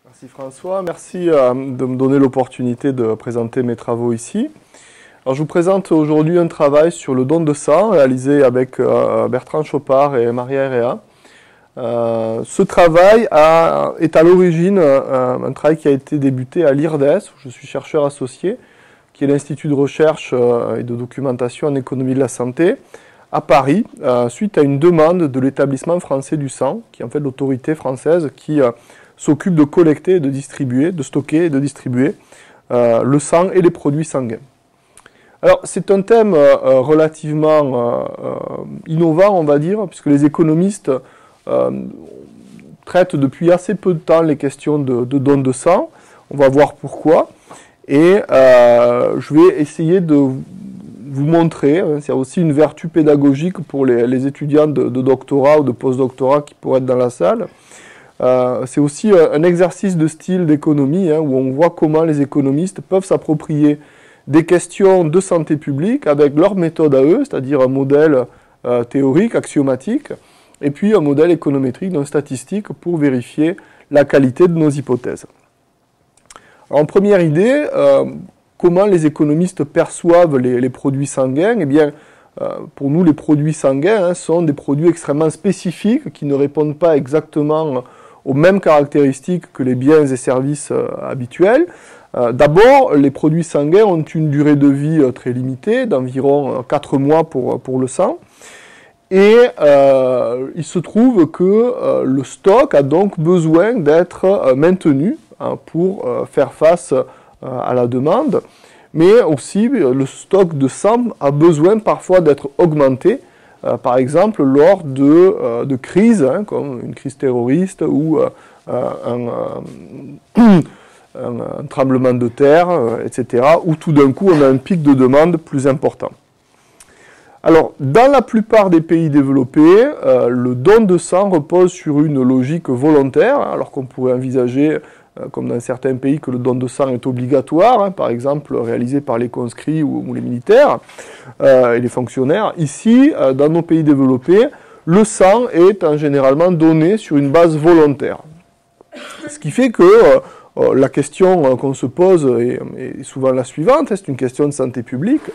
Merci François, merci de me donner l'opportunité de présenter mes travaux ici. Alors, je vous présente aujourd'hui un travail sur le don de sang réalisé avec Bertrand Chopard et Maria Herrea. Ce travail est à l'origine un travail qui a été débuté à l'IRDES, où je suis chercheur associé, qui est l'Institut de recherche et de documentation en économie de la santé, à Paris, suite à une demande de l'établissement français du sang, qui est en fait l'autorité française qui s'occupe de collecter et de distribuer, de stocker et de distribuer le sang et les produits sanguins. Alors, c'est un thème relativement innovant, on va dire, puisque les économistes traitent depuis assez peu de temps les questions de don de sang. On va voir pourquoi. Et je vais essayer de vous montrer, c'est aussi une vertu pédagogique pour les étudiants de doctorat ou de post-doctorat qui pourraient être dans la salle. C'est aussi un exercice de style d'économie, où on voit comment les économistes peuvent s'approprier des questions de santé publique avec leur méthode à eux, c'est-à-dire un modèle théorique, axiomatique, et puis un modèle économétrique, donc statistique, pour vérifier la qualité de nos hypothèses. Alors, en première idée, comment les économistes perçoivent les produits sanguins? Eh bien, pour nous, les produits sanguins sont des produits extrêmement spécifiques qui ne répondent pas exactement aux mêmes caractéristiques que les biens et services habituels. D'abord, les produits sanguins ont une durée de vie très limitée, d'environ 4 mois pour le sang. Et il se trouve que le stock a donc besoin d'être maintenu pour faire face à la demande. Mais aussi, le stock de sang a besoin parfois d'être augmenté, par exemple lors de crises, comme une crise terroriste ou un tremblement de terre, etc., où tout d'un coup on a un pic de demande plus important. Alors, dans la plupart des pays développés, le don de sang repose sur une logique volontaire, alors qu'on pourrait envisager, comme dans certains pays, que le don de sang est obligatoire, par exemple réalisé par les conscrits ou les militaires et les fonctionnaires. Ici, dans nos pays développés, le sang est généralement donné sur une base volontaire. Ce qui fait que la question qu'on se pose est souvent la suivante, c'est une question de santé publique.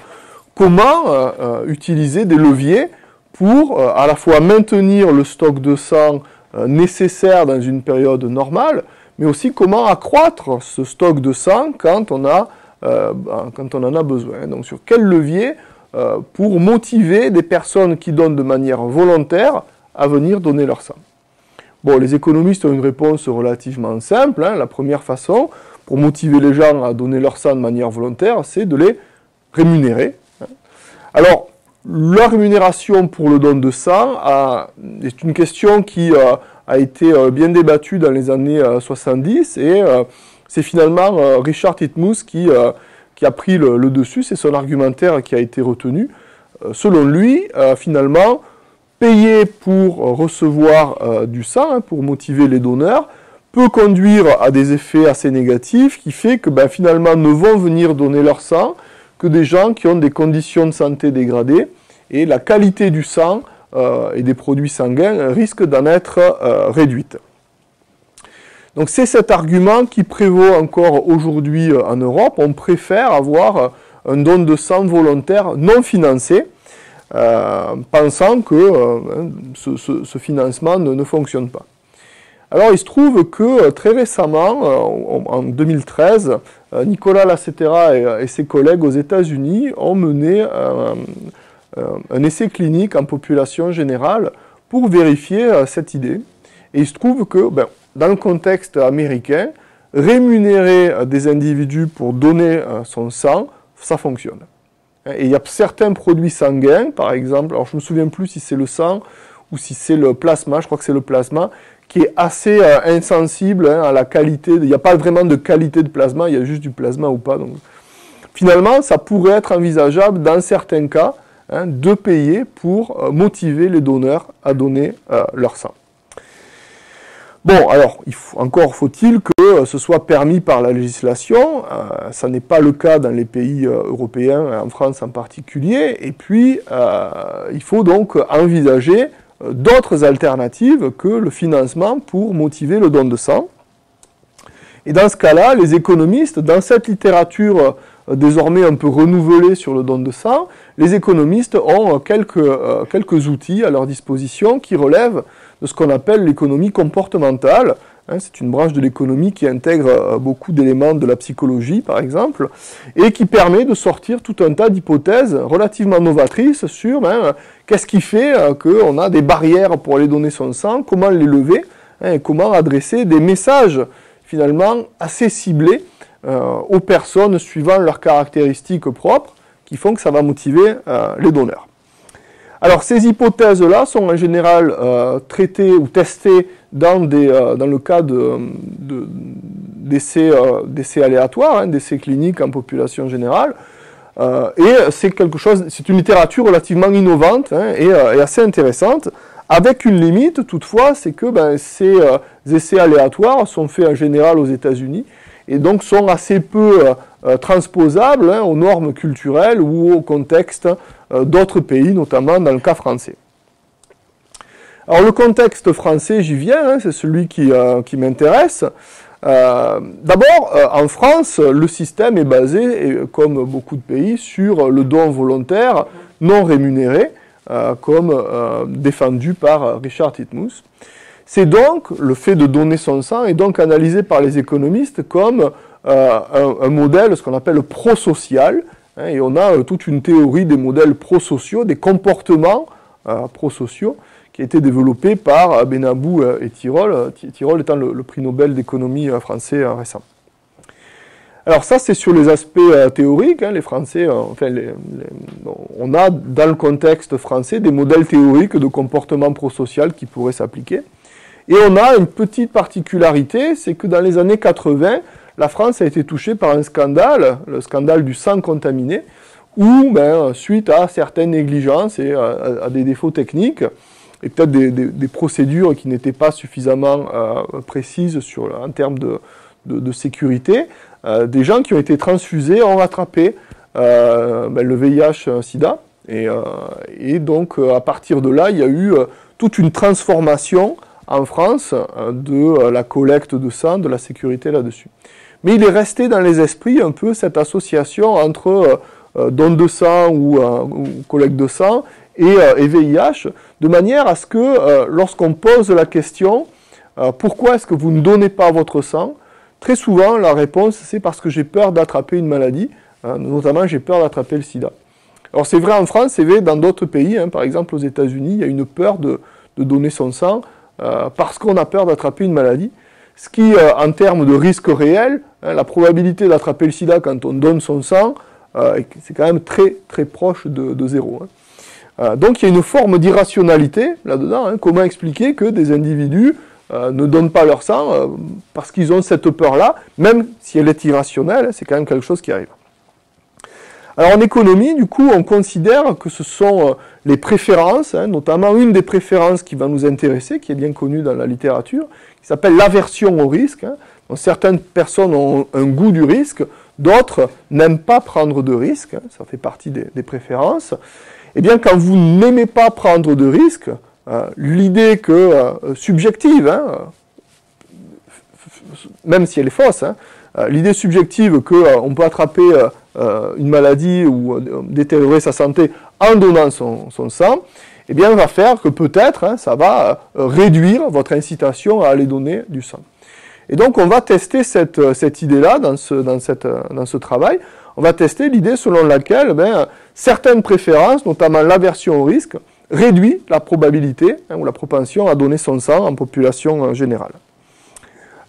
Comment utiliser des leviers pour à la fois maintenir le stock de sang nécessaire dans une période normale, mais aussi comment accroître ce stock de sang quand on en a besoin. Donc sur quel levier pour motiver des personnes qui donnent de manière volontaire à venir donner leur sang. Bon, les économistes ont une réponse relativement simple. La première façon pour motiver les gens à donner leur sang de manière volontaire, c'est de les rémunérer. Alors, la rémunération pour le don de sang est une question qui a été bien débattue dans les années 70 et c'est finalement Richard Titmuss qui a pris le dessus, c'est son argumentaire qui a été retenu. Selon lui, finalement, payer pour recevoir du sang, pour motiver les donneurs, peut conduire à des effets assez négatifs qui fait que finalement ne vont venir donner leur sang que des gens qui ont des conditions de santé dégradées et la qualité du sang et des produits sanguins risque d'en être réduite. Donc c'est cet argument qui prévaut encore aujourd'hui en Europe. On préfère avoir un don de sang volontaire non financé, pensant que ce financement ne fonctionne pas. Alors il se trouve que très récemment, en 2013, Nicolas Lacetera et ses collègues aux États-Unis ont mené un essai clinique en population générale pour vérifier cette idée. Et il se trouve que, dans le contexte américain, rémunérer des individus pour donner son sang, ça fonctionne. Et il y a certains produits sanguins, par exemple, alors je ne me souviens plus si c'est le sang ou si c'est le plasma, je crois que c'est le plasma, qui est assez insensible à la qualité, il n'y a pas vraiment de qualité de plasma, il y a juste du plasma ou pas. Donc, finalement, ça pourrait être envisageable dans certains cas de payer pour motiver les donneurs à donner leur sang. Bon, alors, encore faut-il que ce soit permis par la législation, ça n'est pas le cas dans les pays européens, en France en particulier, et puis il faut donc envisager d'autres alternatives que le financement pour motiver le don de sang. Et dans ce cas-là, les économistes, dans cette littérature désormais un peu renouvelée sur le don de sang, les économistes ont quelques outils à leur disposition qui relèvent de ce qu'on appelle l'économie comportementale. C'est une branche de l'économie qui intègre beaucoup d'éléments de la psychologie, par exemple, et qui permet de sortir tout un tas d'hypothèses relativement novatrices sur qu'est-ce qui fait qu'on a des barrières pour aller donner son sang, comment les lever, et comment adresser des messages finalement assez ciblés aux personnes suivant leurs caractéristiques propres, qui font que ça va motiver les donneurs. Alors ces hypothèses-là sont en général traitées ou testées dans le cas d'essais aléatoires, d'essais cliniques en population générale, et c'est une littérature relativement innovante et assez intéressante, avec une limite toutefois, c'est que ces essais aléatoires sont faits en général aux États-Unis et donc sont assez peu transposables aux normes culturelles ou au contexte d'autres pays, notamment dans le cas français. Alors le contexte français, j'y viens, c'est celui qui m'intéresse. D'abord, en France, le système est basé, comme beaucoup de pays, sur le don volontaire non rémunéré, comme défendu par Richard Titmuss. C'est donc, le fait de donner son sang est donc analysé par les économistes comme un modèle, ce qu'on appelle prosocial, et on a toute une théorie des modèles prosociaux, des comportements prosociaux, qui a été développé par Benabou et Tirole, Tirole étant le prix Nobel d'économie français récent. Alors ça, c'est sur les aspects théoriques. Les Français, on a dans le contexte français des modèles théoriques de comportement prosocial qui pourraient s'appliquer. Et on a une petite particularité, c'est que dans les années 80, la France a été touchée par un scandale, le scandale du sang contaminé, où, suite à certaines négligences et à des défauts techniques, et peut-être des procédures qui n'étaient pas suffisamment précises en termes de sécurité, des gens qui ont été transfusés ont rattrapé le VIH-Sida. Et donc, à partir de là, il y a eu toute une transformation en France de la collecte de sang, de la sécurité là-dessus. Mais il est resté dans les esprits un peu cette association entre don de sang ou collecte de sang et VIH, de manière à ce que lorsqu'on pose la question pourquoi est-ce que vous ne donnez pas votre sang, très souvent la réponse c'est parce que j'ai peur d'attraper une maladie, notamment j'ai peur d'attraper le sida. Alors c'est vrai en France, c'est vrai dans d'autres pays, par exemple aux États-Unis, il y a une peur de donner son sang parce qu'on a peur d'attraper une maladie, ce qui en termes de risque réel, la probabilité d'attraper le sida quand on donne son sang, c'est quand même très très proche de zéro. Donc il y a une forme d'irrationalité là-dedans. Comment expliquer que des individus ne donnent pas leur sang parce qu'ils ont cette peur-là, même si elle est irrationnelle, c'est quand même quelque chose qui arrive. Alors en économie, du coup, on considère que ce sont les préférences, notamment une des préférences qui va nous intéresser, qui est bien connue dans la littérature, qui s'appelle l'aversion au risque. Donc, certaines personnes ont un goût du risque, d'autres n'aiment pas prendre de risques, ça fait partie des préférences. Eh bien, quand vous n'aimez pas prendre de risques, l'idée que, subjective, même si elle est fausse, l'idée subjective qu'on peut attraper une maladie ou détériorer sa santé en donnant son sang, eh bien, va faire que peut-être ça va réduire votre incitation à aller donner du sang. Et donc, on va tester cette idée-là dans ce travail. On va tester l'idée selon laquelle certaines préférences, notamment l'aversion au risque, réduit la probabilité ou la propension à donner son sang en population générale.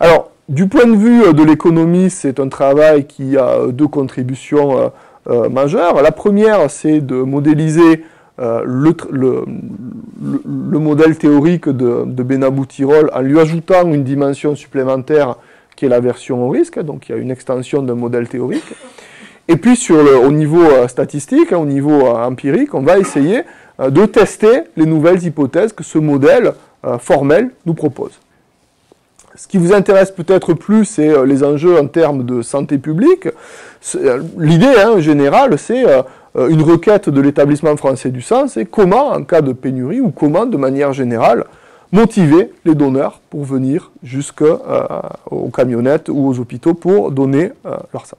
Alors, du point de vue de l'économie, c'est un travail qui a deux contributions majeures. La première, c'est de modéliser le modèle théorique de Benabou-Tirole en lui ajoutant une dimension supplémentaire qui est l'aversion au risque, donc il y a une extension d'un modèle théorique. Et puis au niveau statistique, au niveau empirique, on va essayer de tester les nouvelles hypothèses que ce modèle formel nous propose. Ce qui vous intéresse peut-être plus, c'est les enjeux en termes de santé publique. L'idée générale, c'est une requête de l'établissement français du sang, c'est comment, en cas de pénurie, ou comment, de manière générale, motiver les donneurs pour venir jusqu'aux camionnettes ou aux hôpitaux pour donner leur sang.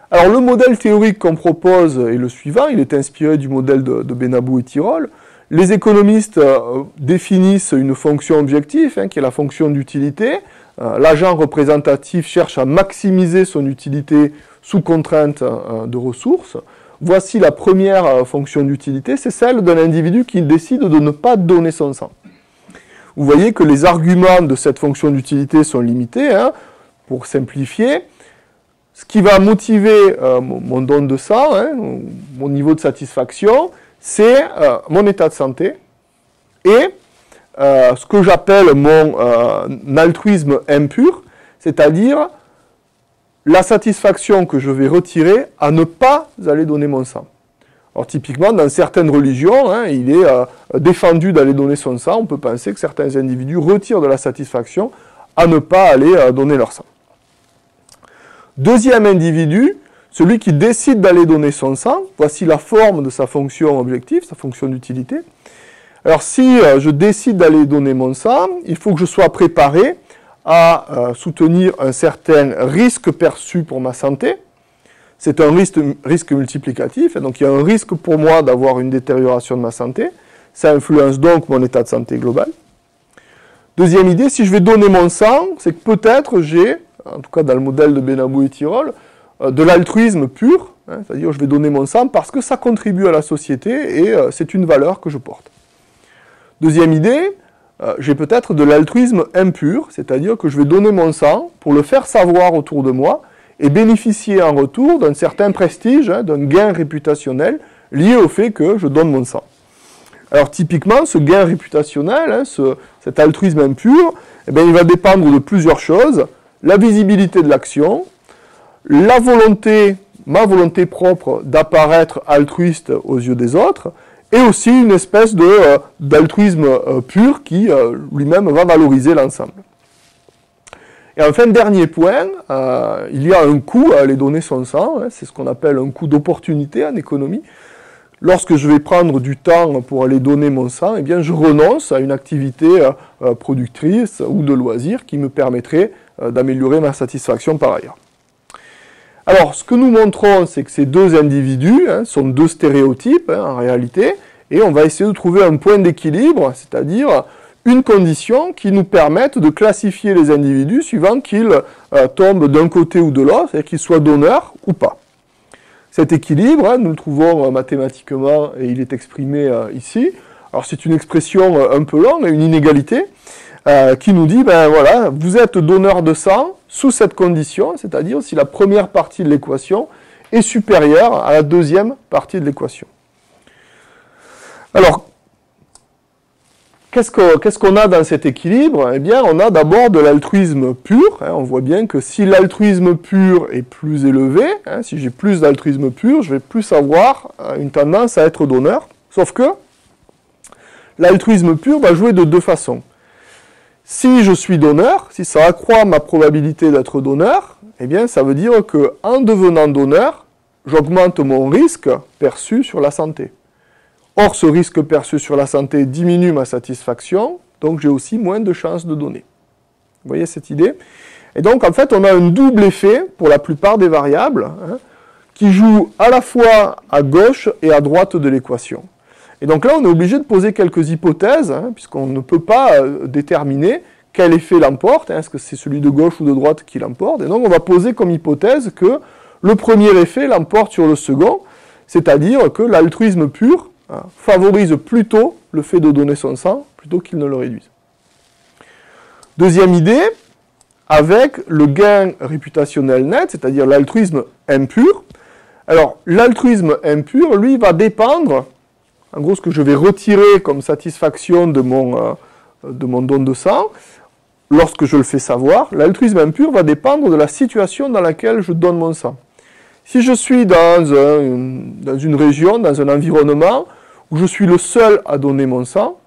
Alors le modèle théorique qu'on propose est le suivant, il est inspiré du modèle de Benabou et Tirole. Les économistes définissent une fonction objective, qui est la fonction d'utilité. L'agent représentatif cherche à maximiser son utilité sous contrainte de ressources. Voici la première fonction d'utilité, c'est celle d'un individu qui décide de ne pas donner son sang. Vous voyez que les arguments de cette fonction d'utilité sont limités. Pour simplifier, ce qui va motiver mon don de sang, mon niveau de satisfaction, c'est mon état de santé et ce que j'appelle mon altruisme impur, c'est-à-dire la satisfaction que je vais retirer à ne pas aller donner mon sang. Alors typiquement, dans certaines religions, il est défendu d'aller donner son sang. On peut penser que certains individus retirent de la satisfaction à ne pas aller donner leur sang. Deuxième individu, celui qui décide d'aller donner son sang. Voici la forme de sa fonction objective, sa fonction d'utilité. Alors si je décide d'aller donner mon sang, il faut que je sois préparé à soutenir un certain risque perçu pour ma santé. C'est un risque multiplicatif, et donc il y a un risque pour moi d'avoir une détérioration de ma santé. Ça influence donc mon état de santé global. Deuxième idée, si je vais donner mon sang, c'est que peut-être j'ai, en tout cas dans le modèle de Benabou et Tirole, de l'altruisme pur, c'est-à-dire je vais donner mon sang parce que ça contribue à la société et c'est une valeur que je porte. Deuxième idée, j'ai peut-être de l'altruisme impur, c'est-à-dire que je vais donner mon sang pour le faire savoir autour de moi et bénéficier en retour d'un certain prestige, d'un gain réputationnel lié au fait que je donne mon sang. Alors typiquement, ce gain réputationnel, cet altruisme impur, il va dépendre de plusieurs choses. La visibilité de l'action, la volonté, ma volonté propre d'apparaître altruiste aux yeux des autres, et aussi une espèce d'altruisme pur qui lui-même va valoriser l'ensemble. Et enfin, dernier point, il y a un coût à aller donner son sang, c'est ce qu'on appelle un coût d'opportunité en économie. Lorsque je vais prendre du temps pour aller donner mon sang, eh bien, je renonce à une activité productrice ou de loisir qui me permettrait d'améliorer ma satisfaction par ailleurs. Alors, ce que nous montrons, c'est que ces deux individus sont deux stéréotypes en réalité, et on va essayer de trouver un point d'équilibre, c'est-à-dire une condition qui nous permette de classifier les individus suivant qu'ils tombent d'un côté ou de l'autre, c'est-à-dire qu'ils soient donneurs ou pas. Cet équilibre, nous le trouvons mathématiquement et il est exprimé ici. Alors c'est une expression un peu longue, une inégalité, qui nous dit, voilà, vous êtes donneur de sang sous cette condition, c'est-à-dire si la première partie de l'équation est supérieure à la deuxième partie de l'équation. Alors, qu'est-ce qu'on a dans cet équilibre? Eh bien, on a d'abord de l'altruisme pur. On voit bien que si l'altruisme pur est plus élevé, si j'ai plus d'altruisme pur, je vais plus avoir une tendance à être donneur. Sauf que l'altruisme pur va jouer de deux façons. Si je suis donneur, si ça accroît ma probabilité d'être donneur, eh bien, ça veut dire qu'en devenant donneur, j'augmente mon risque perçu sur la santé. Or, ce risque perçu sur la santé diminue ma satisfaction, donc j'ai aussi moins de chances de donner. Vous voyez cette idée? Et donc, en fait, on a un double effet pour la plupart des variables, qui jouent à la fois à gauche et à droite de l'équation. Et donc là, on est obligé de poser quelques hypothèses, puisqu'on ne peut pas déterminer quel effet l'emporte, est-ce que c'est celui de gauche ou de droite qui l'emporte, et donc on va poser comme hypothèse que le premier effet l'emporte sur le second, c'est-à-dire que l'altruisme pur favorise plutôt le fait de donner son sang, plutôt qu'il ne le réduise. Deuxième idée, avec le gain réputationnel net, c'est-à-dire l'altruisme impur. Alors, l'altruisme impur, lui, va dépendre, en gros, ce que je vais retirer comme satisfaction de mon don de sang, lorsque je le fais savoir, l'altruisme impur va dépendre de la situation dans laquelle je donne mon sang. Si je suis dans une région, dans un environnement où je suis le seul à donner mon sang,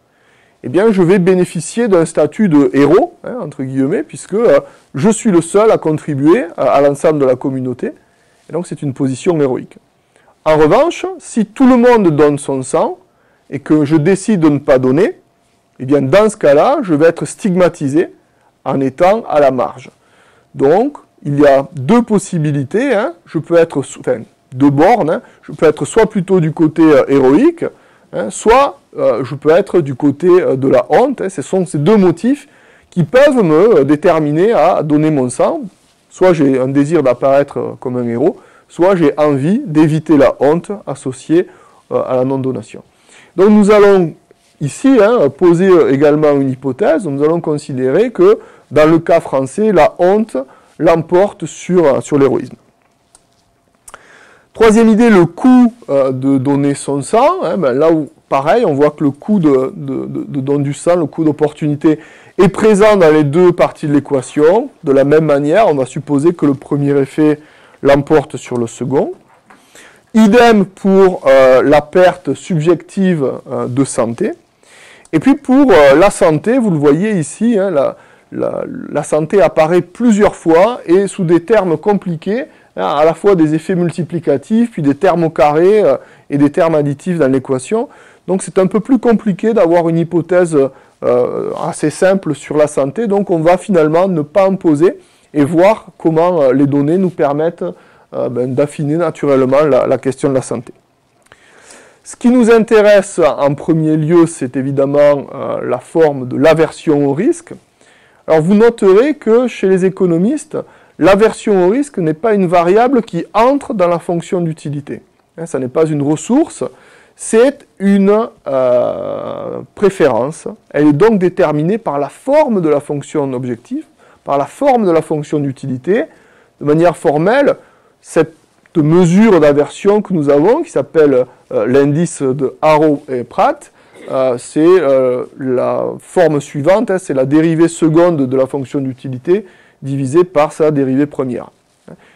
eh bien je vais bénéficier d'un statut de héros, entre guillemets, puisque je suis le seul à contribuer à l'ensemble de la communauté, et donc c'est une position héroïque. En revanche, si tout le monde donne son sang, et que je décide de ne pas donner, eh bien dans ce cas-là, je vais être stigmatisé en étant à la marge. Donc, il y a deux possibilités, hein. Je peux être, enfin, deux bornes, hein. Je peux être soit plutôt du côté héroïque, hein, soit je peux être du côté de la honte, hein. Ce sont ces deux motifs qui peuvent me déterminer à donner mon sang. Soit j'ai un désir d'apparaître comme un héros, soit j'ai envie d'éviter la honte associée à la non-donation. Donc nous allons ici poser également une hypothèse. Nous allons considérer que dans le cas français, la honte l'emporte sur l'héroïsme. Troisième idée, le coût de donner son sang. Hein, ben là où, pareil, on voit que le coût de don du sang, le coût d'opportunité, est présent dans les deux parties de l'équation. De la même manière, on va supposer que le premier effet l'emporte sur le second. Idem pour la perte subjective de santé. Et puis pour la santé, vous le voyez ici, hein, la santé apparaît plusieurs fois et sous des termes compliqués, hein, à la fois des effets multiplicatifs, puis des termes au carré et des termes additifs dans l'équation. Donc c'est un peu plus compliqué d'avoir une hypothèse assez simple sur la santé. Donc on va finalement ne pas en poser et voir comment les données nous permettent d'affiner naturellement la question de la santé. Ce qui nous intéresse en premier lieu, c'est évidemment la forme de l'aversion au risque. Alors vous noterez que chez les économistes, l'aversion au risque n'est pas une variable qui entre dans la fonction d'utilité. Ça n'est pas une ressource, c'est une préférence. Elle est donc déterminée par la forme de la fonction objective, par la forme de la fonction d'utilité. De manière formelle, cette mesure d'aversion que nous avons, qui s'appelle l'indice de Haro et Pratt, c'est la forme suivante, hein, c'est la dérivée seconde de la fonction d'utilité divisée par sa dérivée première.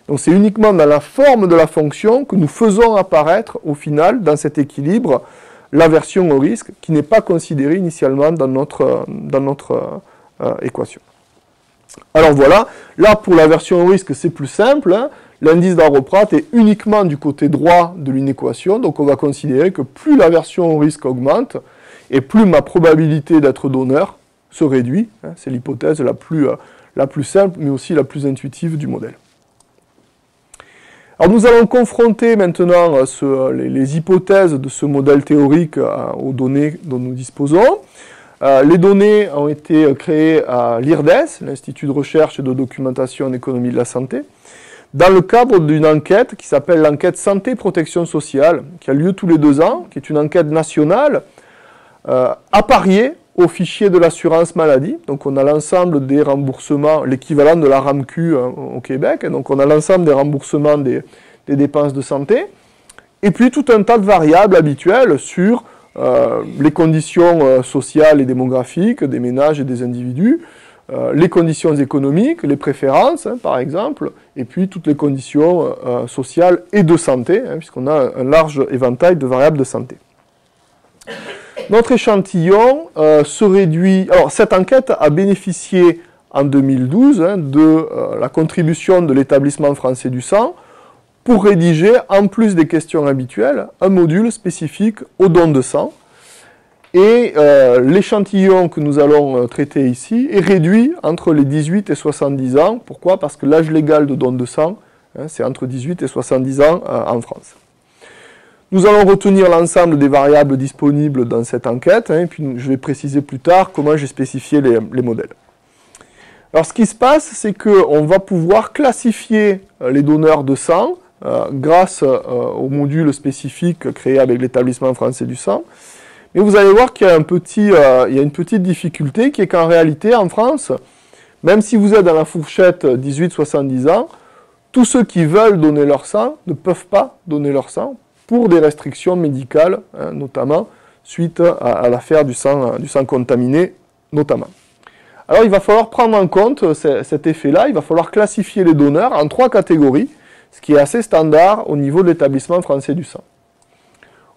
Donc c'est uniquement dans la forme de la fonction que nous faisons apparaître au final, dans cet équilibre, l'aversion au risque, qui n'est pas considérée initialement dans notre équation. Alors voilà, là pour l'aversion au risque c'est plus simple, hein. L'indice d'Haro-Pratt est uniquement du côté droit de l'inéquation, donc on va considérer que plus l'aversion au risque augmente, et plus ma probabilité d'être donneur se réduit. Hein, c'est l'hypothèse la plus simple, mais aussi la plus intuitive du modèle. Alors nous allons confronter maintenant les hypothèses de ce modèle théorique aux données dont nous disposons. Les données ont été créées à l'IRDES, l'Institut de recherche et de documentation en économie de la santé, dans le cadre d'une enquête qui s'appelle l'enquête santé-protection sociale, qui a lieu tous les 2 ans, qui est une enquête nationale, appariée au fichier de l'assurance maladie. Donc on a l'ensemble des remboursements, l'équivalent de la RAMQ au Québec, donc on a l'ensemble des remboursements des dépenses de santé, et puis tout un tas de variables habituelles sur les conditions sociales et démographiques des ménages et des individus, les conditions économiques, les préférences, hein, par exemple, et puis toutes les conditions sociales et de santé, hein, puisqu'on a un large éventail de variables de santé. Notre échantillon se réduit... Alors, cette enquête a bénéficié en 2012 hein, de la contribution de l'établissement français du sang pour rédiger, en plus des questions habituelles, un module spécifique au don de sang. Et l'échantillon que nous allons traiter ici est réduit entre les 18 et 70 ans. Pourquoi? Parce que l'âge légal de don de sang, hein, c'est entre 18 et 70 ans en France. Nous allons retenir l'ensemble des variables disponibles dans cette enquête, hein, et puis je vais préciser plus tard comment j'ai spécifié les modèles. Alors ce qui se passe, c'est qu'on va pouvoir classifier les donneurs de sang grâce au module spécifique créé avec l'établissement français du sang. Mais vous allez voir qu'il y a une petite difficulté qui est qu'en réalité, en France, même si vous êtes dans la fourchette 18-70 ans, tous ceux qui veulent donner leur sang ne peuvent pas donner leur sang pour des restrictions médicales, hein, notamment suite à l'affaire du sang contaminé, notamment. Alors il va falloir prendre en compte cet effet-là, il va falloir classifier les donneurs en 3 catégories, ce qui est assez standard au niveau de l'établissement français du sang.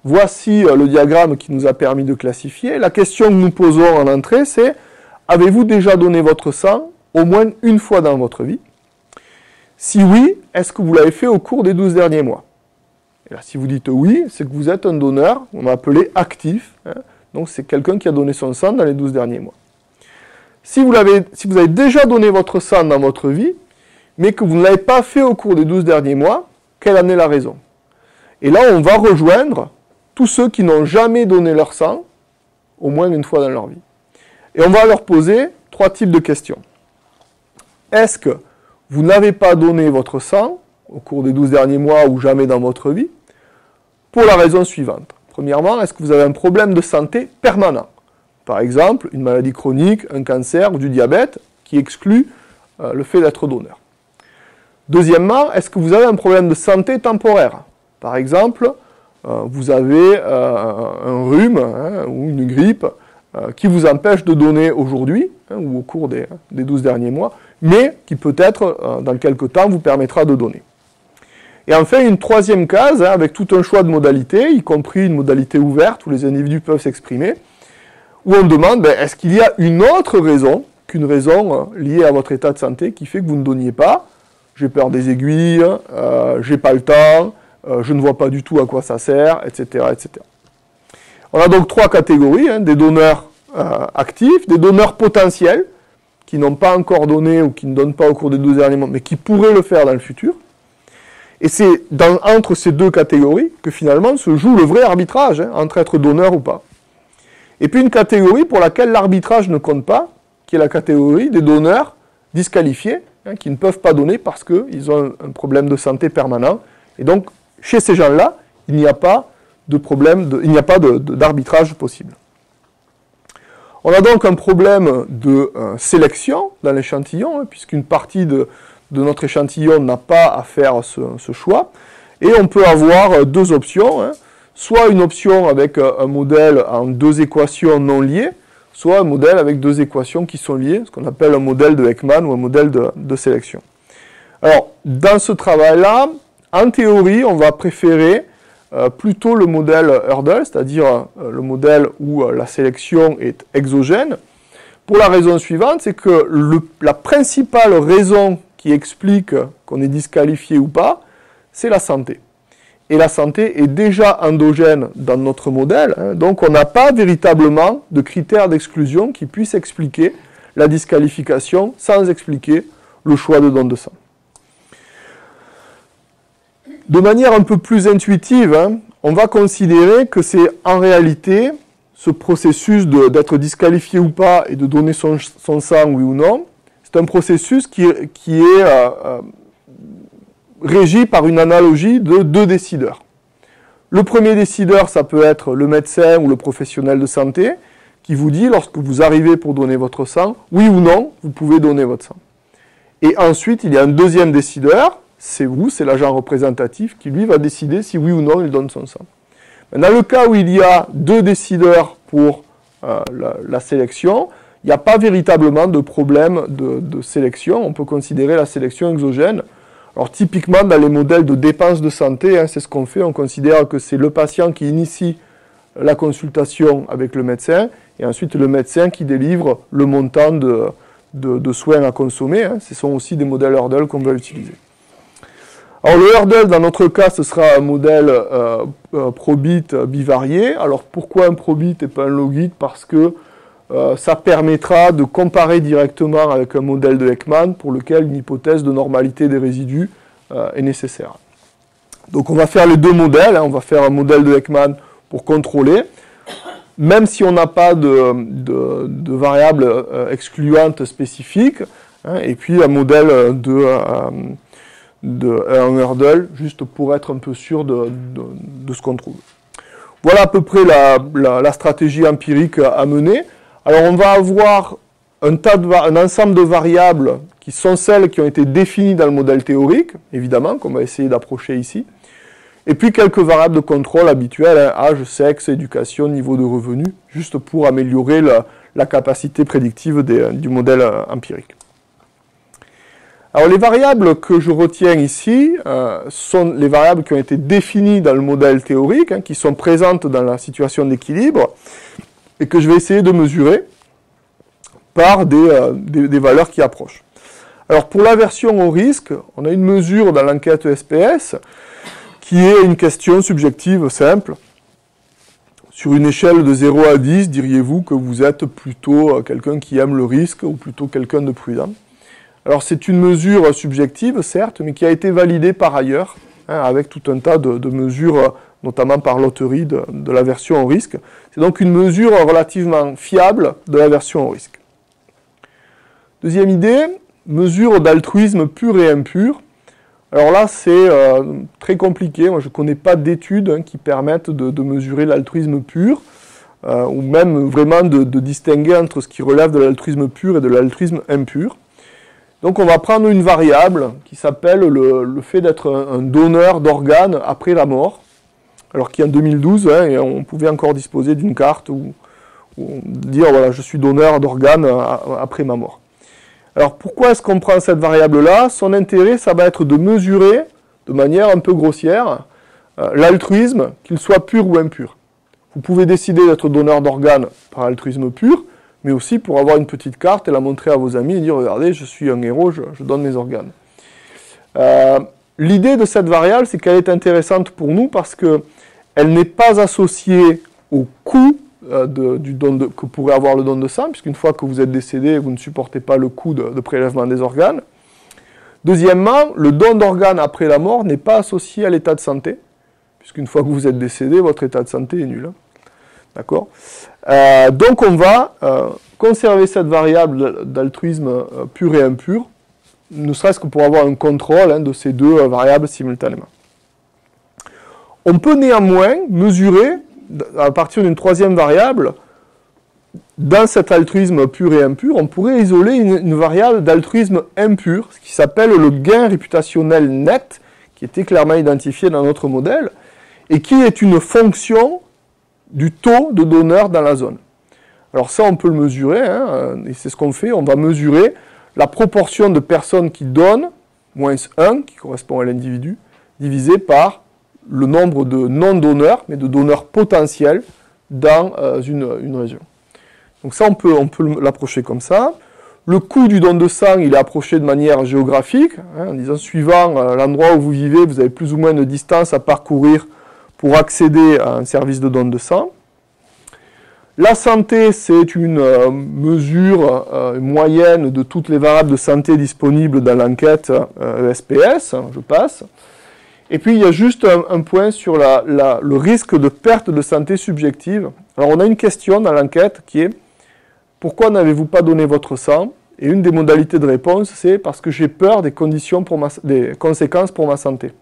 Voici le diagramme qui nous a permis de classifier. La question que nous posons en entrée, c'est « Avez-vous déjà donné votre sang au moins une fois dans votre vie? Si oui, est-ce que vous l'avez fait au cours des 12 derniers mois ?» Et là, si vous dites oui, c'est que vous êtes un donneur, on va appeler actif. Hein. Donc c'est quelqu'un qui a donné son sang dans les 12 derniers mois. Si vous avez déjà donné votre sang dans votre vie, mais que vous ne l'avez pas fait au cours des 12 derniers mois, quelle en est la raison? Et là, on va rejoindre tous ceux qui n'ont jamais donné leur sang, au moins une fois dans leur vie. Et on va leur poser 3 types de questions. Est-ce que vous n'avez pas donné votre sang au cours des 12 derniers mois ou jamais dans votre vie? Pour la raison suivante. Premièrement, est-ce que vous avez un problème de santé permanent? Par exemple, une maladie chronique, un cancer ou du diabète qui exclut le fait d'être donneur. Deuxièmement, est-ce que vous avez un problème de santé temporaire? Par exemple, vous avez un rhume ou une grippe qui vous empêche de donner aujourd'hui ou au cours des 12 derniers mois, mais qui peut-être, dans quelques temps, vous permettra de donner. Et enfin, une troisième case, avec tout un choix de modalités, y compris une modalité ouverte où les individus peuvent s'exprimer, où on demande, est-ce qu'il y a une autre raison qu'une raison liée à votre état de santé qui fait que vous ne donniez pas? J'ai peur des aiguilles, j'ai pas le temps, je ne vois pas du tout à quoi ça sert, etc., etc. On a donc 3 catégories, des donneurs actifs, des donneurs potentiels, qui n'ont pas encore donné ou qui ne donnent pas au cours des 12 derniers mois, mais qui pourraient le faire dans le futur. Et c'est entre ces 2 catégories que finalement se joue le vrai arbitrage, entre être donneur ou pas. Et puis une catégorie pour laquelle l'arbitrage ne compte pas, qui est la catégorie des donneurs disqualifiés, qui ne peuvent pas donner parce qu'ils ont un problème de santé permanent. Et donc, chez ces gens-là, il n'y a pas de problème, il n'y a pas d'arbitrage possible. On a donc un problème de sélection dans l'échantillon, puisqu'une partie de notre échantillon n'a pas à faire ce choix. Et on peut avoir 2 options, soit une option avec un modèle en 2 équations non liées, soit un modèle avec 2 équations qui sont liées, ce qu'on appelle un modèle de Ekman ou un modèle de sélection. Alors, dans ce travail-là, en théorie, on va préférer plutôt le modèle Hurdle, c'est-à-dire le modèle où la sélection est exogène, pour la raison suivante, c'est que la principale raison qui explique qu'on est disqualifié ou pas, c'est la santé. Et la santé est déjà endogène dans notre modèle, donc on n'a pas véritablement de critères d'exclusion qui puissent expliquer la disqualification sans expliquer le choix de don de sang. De manière un peu plus intuitive, on va considérer que c'est en réalité ce processus d'être disqualifié ou pas et de donner son sang, oui ou non, c'est un processus qui est régi par une analogie de 2 décideurs. Le premier décideur, ça peut être le médecin ou le professionnel de santé, qui vous dit, lorsque vous arrivez pour donner votre sang, oui ou non, vous pouvez donner votre sang. Et ensuite, il y a un deuxième décideur, c'est vous, c'est l'agent représentatif, qui lui va décider si oui ou non il donne son sang. Dans le cas où il y a 2 décideurs pour la sélection, il n'y a pas véritablement de problème de sélection, on peut considérer la sélection exogène. Alors typiquement dans les modèles de dépenses de santé, c'est ce qu'on fait, on considère que c'est le patient qui initie la consultation avec le médecin, et ensuite le médecin qui délivre le montant de soins à consommer. Ce sont aussi des modèles Hurdle qu'on va utiliser. Alors le Hurdle, dans notre cas, ce sera un modèle probit bivarié. Alors pourquoi un probit et pas un logit? Parce que ça permettra de comparer directement avec un modèle de Ekman pour lequel une hypothèse de normalité des résidus est nécessaire. Donc on va faire les 2 modèles, on va faire un modèle de Ekman pour contrôler, même si on n'a pas de variable excluante spécifique, et puis un modèle un Hurdle, juste pour être un peu sûr de ce qu'on trouve. Voilà à peu près la stratégie empirique à mener. Alors on va avoir un ensemble de variables qui sont celles qui ont été définies dans le modèle théorique, évidemment, qu'on va essayer d'approcher ici, et puis quelques variables de contrôle habituelles, âge, sexe, éducation, niveau de revenu, juste pour améliorer la capacité prédictive du modèle empirique. Alors les variables que je retiens ici sont les variables qui ont été définies dans le modèle théorique, qui sont présentes dans la situation d'équilibre, et que je vais essayer de mesurer par des valeurs qui approchent. Alors pour l'aversion au risque, on a une mesure dans l'enquête SPS qui est une question subjective simple Sur une échelle de 0 à 10, diriez-vous que vous êtes plutôt quelqu'un qui aime le risque ou plutôt quelqu'un de prudent? Alors c'est une mesure subjective, certes, mais qui a été validée par ailleurs, hein, avec tout un tas de mesures, notamment par l'auterie de l'aversion au risque. C'est donc une mesure relativement fiable de l'aversion au risque. Deuxième idée, mesure d'altruisme pur et impur. Alors là, c'est très compliqué. Moi, je ne connais pas d'études qui permettent de mesurer l'altruisme pur, ou même vraiment de distinguer entre ce qui relève de l'altruisme pur et de l'altruisme impur. Donc on va prendre une variable qui s'appelle le fait d'être un donneur d'organes après la mort, alors qu'en 2012, hein, et on pouvait encore disposer d'une carte où dire voilà, je suis donneur d'organes après ma mort. Alors pourquoi est-ce qu'on prend cette variable-là? Son intérêt, ça va être de mesurer, de manière un peu grossière, l'altruisme, qu'il soit pur ou impur. Vous pouvez décider d'être donneur d'organes par altruisme pur, mais aussi pour avoir une petite carte et la montrer à vos amis et dire « Regardez, je suis un héros, je donne mes organes ». L'idée de cette variable, c'est qu'elle est intéressante pour nous parce qu'elle n'est pas associée au coût que pourrait avoir le don de sang, puisqu'une fois que vous êtes décédé, vous ne supportez pas le coût de prélèvement des organes. Deuxièmement, le don d'organes après la mort n'est pas associé à l'état de santé, puisqu'une fois que vous êtes décédé, votre état de santé est nul. D'accord ? Donc on va conserver cette variable d'altruisme pur et impur, ne serait-ce que pour avoir un contrôle de ces deux variables simultanément. On peut néanmoins mesurer, à partir d'une troisième variable, dans cet altruisme pur et impur, on pourrait isoler une variable d'altruisme impur, ce qui s'appelle le gain réputationnel net, qui était clairement identifié dans notre modèle, et qui est une fonction du taux de donneurs dans la zone. Alors ça, on peut le mesurer, hein, et c'est ce qu'on fait, on va mesurer la proportion de personnes qui donnent, moins 1, qui correspond à l'individu, divisé par le nombre de non-donneurs, mais de donneurs potentiels dans une région. Donc ça, on peut l'approcher comme ça. Le coût du don de sang, il est approché de manière géographique, hein, en disant, suivant l'endroit où vous vivez, vous avez plus ou moins de distance à parcourir pour accéder à un service de don de sang. La santé, c'est une mesure moyenne de toutes les variables de santé disponibles dans l'enquête ESPS, je passe. Et puis, il y a juste un point sur le risque de perte de santé subjective. Alors, on a une question dans l'enquête qui est « Pourquoi n'avez-vous pas donné votre sang ?» Et une des modalités de réponse, c'est « Parce que j'ai peur des conséquences pour ma santé. »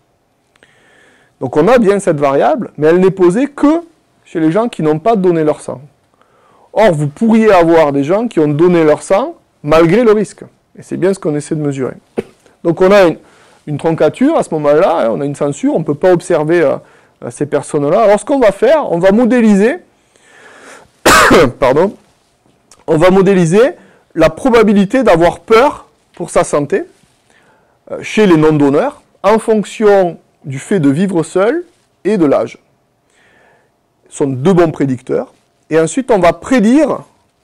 Donc, on a bien cette variable, mais elle n'est posée que chez les gens qui n'ont pas donné leur sang. Or, vous pourriez avoir des gens qui ont donné leur sang malgré le risque. Et c'est bien ce qu'on essaie de mesurer. Donc, on a une troncature à ce moment-là, hein, on a une censure, on ne peut pas observer ces personnes-là. Alors ce qu'on va faire, on va modéliser, pardon, on va modéliser la probabilité d'avoir peur pour sa santé chez les non-donneurs en fonction du fait de vivre seul et de l'âge. Ce sont deux bons prédicteurs. Et ensuite, on va prédire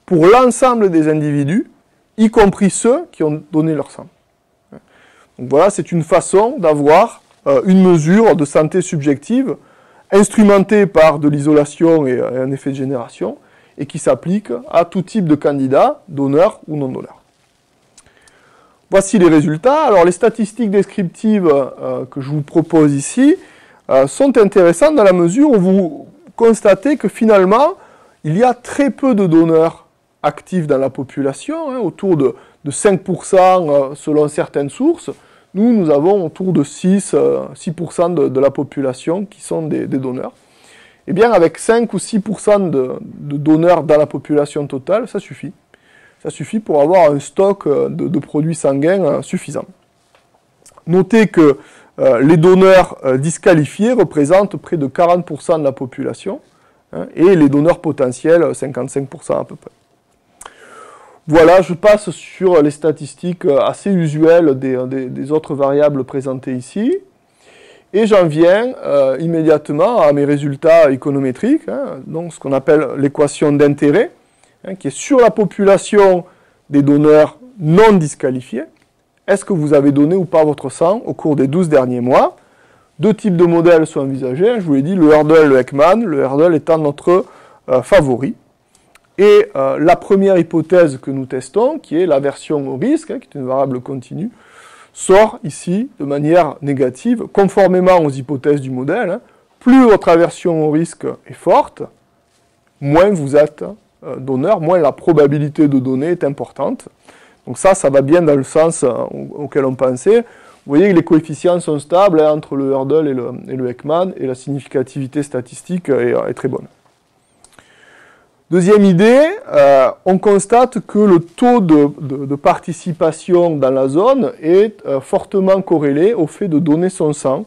pour l'ensemble des individus, y compris ceux qui ont donné leur sang. Donc voilà, c'est une façon d'avoir une mesure de santé subjective instrumentée par de l'isolation et un effet de génération et qui s'applique à tout type de candidat, donneur ou non-donneur. Voici les résultats. Alors les statistiques descriptives que je vous propose ici sont intéressantes dans la mesure où vous constatez que finalement, il y a très peu de donneurs actifs dans la population, hein, autour de 5% selon certaines sources. Nous avons autour de 6% de la population qui sont des donneurs. Eh bien, avec 5 ou 6% de donneurs dans la population totale, ça suffit. Ça suffit pour avoir un stock de produits sanguins suffisant. Notez que les donneurs disqualifiés représentent près de 40% de la population, hein, et les donneurs potentiels, 55% à peu près. Voilà, je passe sur les statistiques assez usuelles des autres variables présentées ici. Et j'en viens immédiatement à mes résultats économétriques, hein, donc ce qu'on appelle l'équation d'intérêt, hein, qui est sur la population des donneurs non disqualifiés. Est-ce que vous avez donné ou pas votre sang au cours des 12 derniers mois? Deux types de modèles sont envisagés, je vous l'ai dit, le Hurdle et le Ekman. Le Hurdle étant notre favoris. Et la première hypothèse que nous testons, qui est l'aversion au risque, qui est une variable continue, sort ici de manière négative, conformément aux hypothèses du modèle. Plus votre aversion au risque est forte, moins vous êtes donneur, moins la probabilité de donner est importante. Donc ça va bien dans le sens auquel on pensait. Vous voyez que les coefficients sont stables entre le Hurdle et le Ekman, et la significativité statistique est très bonne. Deuxième idée, on constate que le taux de participation dans la zone est fortement corrélé au fait de donner son sang.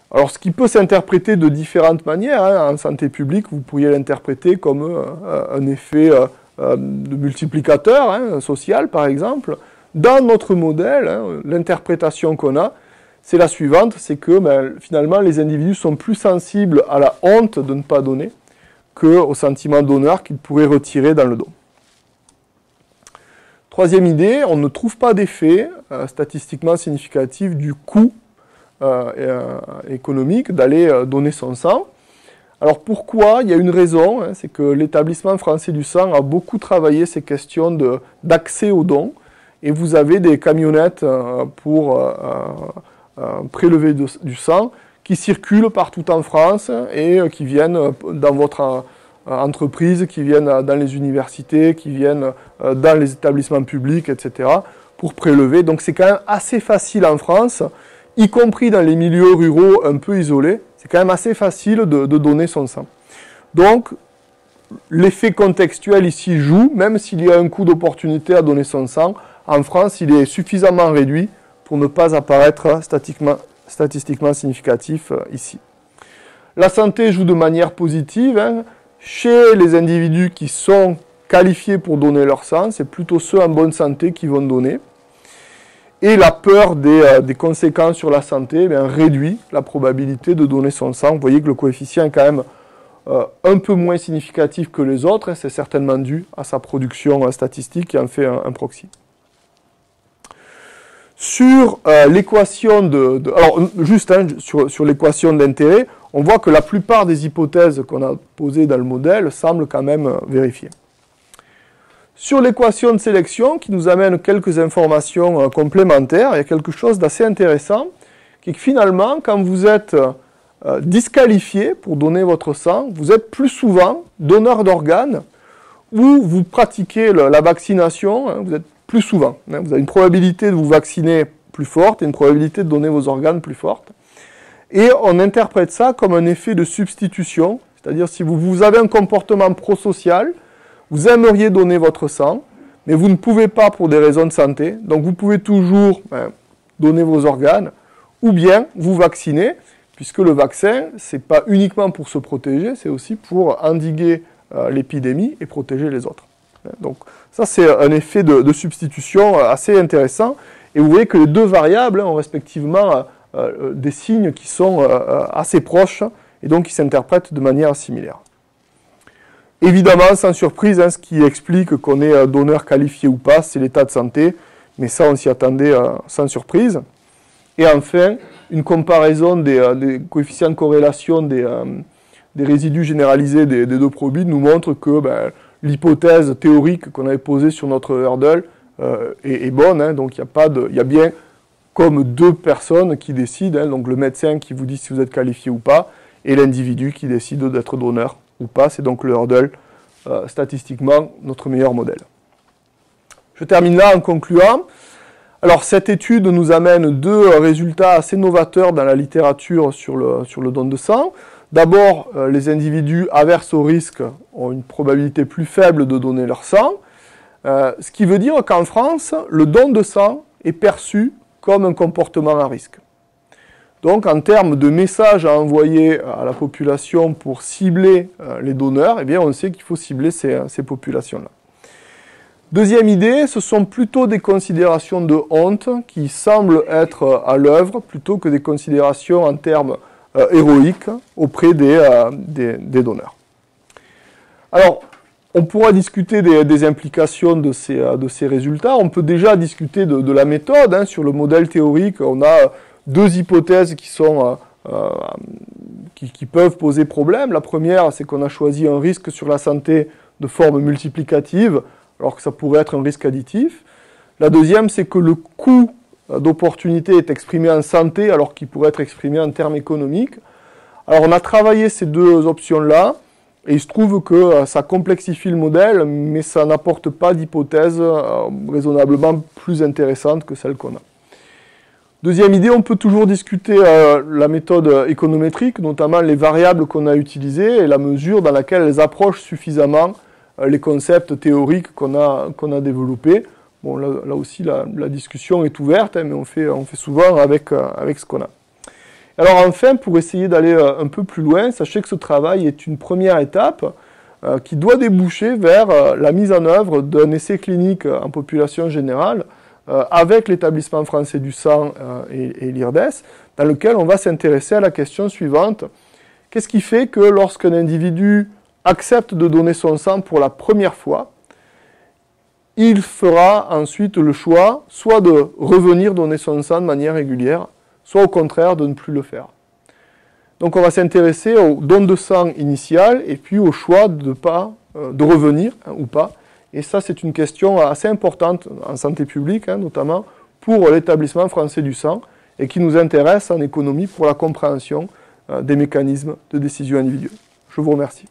Alors, ce qui peut s'interpréter de différentes manières, en santé publique, vous pourriez l'interpréter comme un effet de multiplicateur social, par exemple. Dans notre modèle, l'interprétation qu'on a, c'est la suivante, c'est que finalement, les individus sont plus sensibles à la honte de ne pas donner qu'au sentiment d'honneur qu'ils pourraient retirer dans le don. Troisième idée, on ne trouve pas d'effet statistiquement significatif du coût économique d'aller donner son sang. Alors pourquoi? Il y a une raison, c'est que l'établissement français du sang a beaucoup travaillé ces questions d'accès aux dons, et vous avez des camionnettes pour prélever du sang qui circulent partout en France et qui viennent dans votre entreprise, qui viennent dans les universités, qui viennent dans les établissements publics, etc., pour prélever. Donc c'est quand même assez facile en France, y compris dans les milieux ruraux un peu isolés, c'est quand même assez facile de donner son sang. Donc, l'effet contextuel ici joue, même s'il y a un coût d'opportunité à donner son sang, en France, il est suffisamment réduit pour ne pas apparaître statistiquement significatif ici. La santé joue de manière positive. Chez les individus qui sont qualifiés pour donner leur sang, c'est plutôt ceux en bonne santé qui vont donner. Et la peur des conséquences sur la santé réduit la probabilité de donner son sang. Vous voyez que le coefficient est quand même un peu moins significatif que les autres. C'est certainement dû à sa production statistique qui en fait un proxy. Sur l'équation alors juste sur l'équation d'intérêt, on voit que la plupart des hypothèses qu'on a posées dans le modèle semblent quand même vérifiées. Sur l'équation de sélection, qui nous amène quelques informations complémentaires, il y a quelque chose d'assez intéressant, qui est que finalement, quand vous êtes disqualifié pour donner votre sang, vous êtes plus souvent donneur d'organes, ou vous pratiquez la vaccination, vous êtes plus souvent. Vous avez une probabilité de vous vacciner plus forte et une probabilité de donner vos organes plus forte. Et on interprète ça comme un effet de substitution, c'est-à-dire si vous avez un comportement prosocial, vous aimeriez donner votre sang, mais vous ne pouvez pas pour des raisons de santé, donc vous pouvez toujours donner vos organes, ou bien vous vacciner, puisque le vaccin, ce n'est pas uniquement pour se protéger, c'est aussi pour endiguer l'épidémie et protéger les autres. Donc ça, c'est un effet de substitution assez intéressant, et vous voyez que les deux variables ont respectivement des signes qui sont assez proches, et donc qui s'interprètent de manière similaire. Évidemment, sans surprise, ce qui explique qu'on est donneur qualifié ou pas, c'est l'état de santé, mais ça, on s'y attendait sans surprise. Et enfin, une comparaison des coefficients de corrélation des résidus généralisés des deux probits nous montre que l'hypothèse théorique qu'on avait posée sur notre Hurdle est bonne, donc il y a bien comme deux personnes qui décident, donc le médecin qui vous dit si vous êtes qualifié ou pas, et l'individu qui décide d'être donneur ou pas. C'est donc le Hurdle, statistiquement, notre meilleur modèle. Je termine là en concluant. Alors, cette étude nous amène deux résultats assez novateurs dans la littérature sur le don de sang. D'abord, les individus averses au risque ont une probabilité plus faible de donner leur sang, ce qui veut dire qu'en France, le don de sang est perçu comme un comportement à risque. Donc, en termes de messages à envoyer à la population pour cibler les donneurs, on sait qu'il faut cibler ces populations-là. Deuxième idée, ce sont plutôt des considérations de honte qui semblent être à l'œuvre, plutôt que des considérations en termes héroïques auprès des donneurs. Alors, on pourra discuter des implications de ces résultats. On peut déjà discuter de la méthode. Sur le modèle théorique, on a deux hypothèses qui sont qui peuvent poser problème. La première, c'est qu'on a choisi un risque sur la santé de forme multiplicative, alors que ça pourrait être un risque additif. La deuxième, c'est que le coût d'opportunité est exprimé en santé, alors qu'il pourrait être exprimé en termes économiques. Alors on a travaillé ces deux options-là, et il se trouve que ça complexifie le modèle, mais ça n'apporte pas d'hypothèse raisonnablement plus intéressante que celle qu'on a. Deuxième idée, on peut toujours discuter la méthode économétrique, notamment les variables qu'on a utilisées et la mesure dans laquelle elles approchent suffisamment les concepts théoriques qu'on a développés. Bon, là aussi, la discussion est ouverte, hein, mais on fait souvent avec ce qu'on a. Alors enfin, pour essayer d'aller un peu plus loin, sachez que ce travail est une première étape qui doit déboucher vers la mise en œuvre d'un essai clinique en population générale avec l'établissement français du sang et l'IRDES, dans lequel on va s'intéresser à la question suivante. Qu'est-ce qui fait que lorsqu'un individu accepte de donner son sang pour la première fois, il fera ensuite le choix soit de revenir donner son sang de manière régulière, soit au contraire de ne plus le faire. Donc on va s'intéresser au don de sang initial et puis au choix de revenir ou pas. Et ça, c'est une question assez importante en santé publique, notamment pour l'établissement français du sang, et qui nous intéresse en économie pour la compréhension des mécanismes de décision individuelle. Je vous remercie.